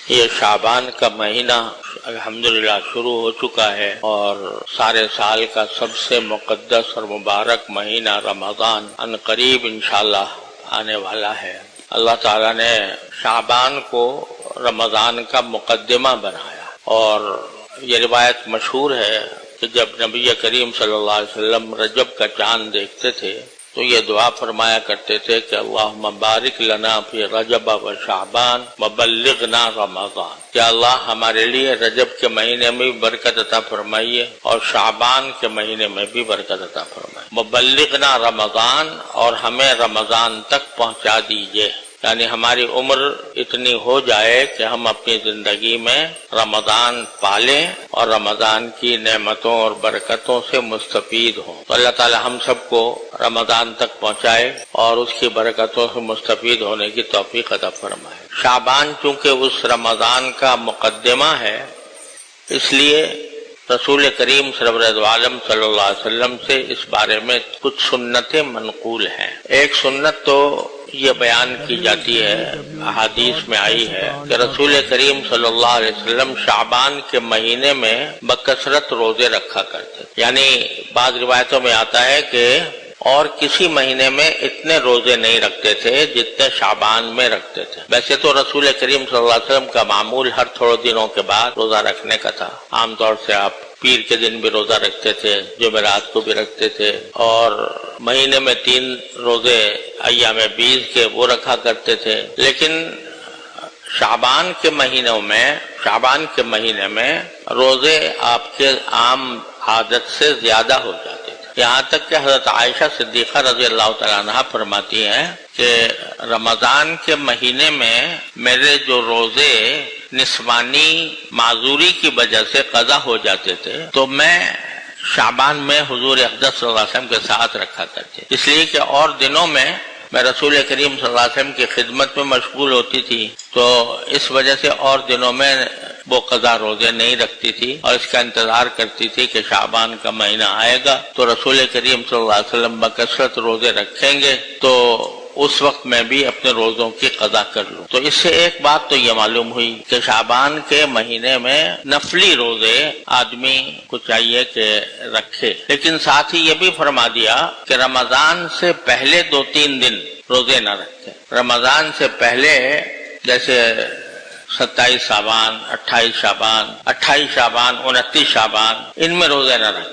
یہ شعبان کا مہینہ الحمدللہ شروع ہو چکا ہے اور سارے سال کا سب سے مقدس اور مبارک مہینہ رمضان ان قریب انشاءاللہ آنے والا ہے۔ اللہ تعالیٰ نے شعبان کو رمضان کا مقدمہ بنایا، اور یہ روایت مشہور ہے کہ جب نبی کریم صلی اللہ علیہ وسلم رجب کا چاند دیکھتے تھے تو یہ دعا فرمایا کرتے تھے کہ اللہم بارک لنا فی رجب و شعبان وبلغنا رمضان، کہ اللہ ہمارے لیے رجب کے مہینے میں بھی برکت عطا فرمائیے اور شعبان کے مہینے میں بھی برکت عطا فرمائیے، وبلغنا رمضان، اور ہمیں رمضان تک پہنچا دیجئے، یعنی ہماری عمر اتنی ہو جائے کہ ہم اپنی زندگی میں رمضان پالیں اور رمضان کی نعمتوں اور برکتوں سے مستفید ہوں۔ تو اللہ تعالی ہم سب کو رمضان تک پہنچائے اور اس کی برکتوں سے مستفید ہونے کی توفیق عطا فرمائے۔ شعبان چونکہ اس رمضان کا مقدمہ ہے، اس لیے رسول کریم سرور عالم صلی اللہ علیہ وسلم سے اس بارے میں کچھ سنتیں منقول ہیں۔ ایک سنت تو یہ بیان کی جاتی ہے، احادیث میں آئی ہے کہ رسول کریم صلی اللہ علیہ وسلم شعبان کے مہینے میں بکثرت روزے رکھا کرتے، یعنی بعض روایتوں میں آتا ہے کہ اور کسی مہینے میں اتنے روزے نہیں رکھتے تھے جتنے شعبان میں رکھتے تھے۔ ویسے تو رسول کریم صلی اللہ علیہ وسلم کا معمول ہر تھوڑے دنوں کے بعد روزہ رکھنے کا تھا، عام طور سے آپ پیر کے دن بھی روزہ رکھتے تھے، جمعرات کو بھی رکھتے تھے، اور مہینے میں 3 روزے ایام 20 کے وہ رکھا کرتے تھے۔ لیکن شعبان کے مہینے میں روزے آپ کے عام عادت سے زیادہ ہو جاتے تھے، یہاں تک کہ حضرت عائشہ صدیقہ رضی اللہ تعالیٰ عنہ فرماتی ہیں کہ رمضان کے مہینے میں میرے جو روزے نسوانی معذوری کی وجہ سے قضا ہو جاتے تھے تو میں شعبان میں حضور اقدس صلی اللہ علیہ وسلم کے ساتھ رکھا کرتے، اس لیے کہ اور دنوں میں میں رسول کریم صلی اللہ علیہ وسلم کی خدمت میں مشغول ہوتی تھی، تو اس وجہ سے اور دنوں میں وہ قضا روزے نہیں رکھتی تھی اور اس کا انتظار کرتی تھی کہ شعبان کا مہینہ آئے گا تو رسول کریم صلی اللہ علیہ وسلم بکثرت روزے رکھیں گے تو اس وقت میں بھی اپنے روزوں کی قضا کر لوں۔ تو اس سے ایک بات تو یہ معلوم ہوئی کہ شعبان کے مہینے میں نفلی روزے آدمی کو چاہیے کہ رکھے، لیکن ساتھ ہی یہ بھی فرما دیا کہ رمضان سے پہلے 2-3 دن روزے نہ رکھے۔ رمضان سے پہلے جیسے 27 شعبان، 28 شعبان، 28 شعبان، 29 شعبان، ان میں روزے نہ رکھے۔